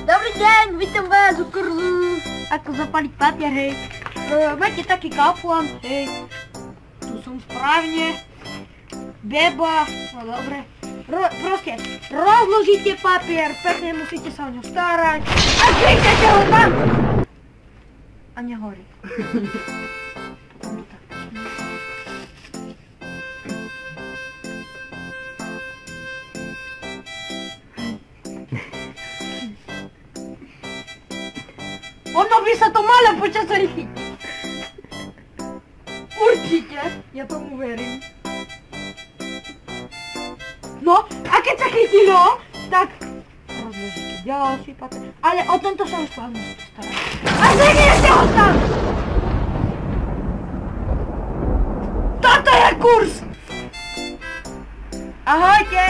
Dobrý deň, vítam vás u kurzu. Ako zapaliť papier, hej. Máte taký kaplan, hej. Tu som správne. Beba, no dobre. Proste, rozložíte papier, pekne musíte sa o ňo starať. A kliknete ho tam! A nehorí. Ono by sa to malo počas chytiť. Určite, ja tomu verím. No, a keď sa chytilo, tak rozložíte ďalší papier. Ale o tento sa už vám musíte starať. A zeniete ho tam! Toto je kurz! Ahojte!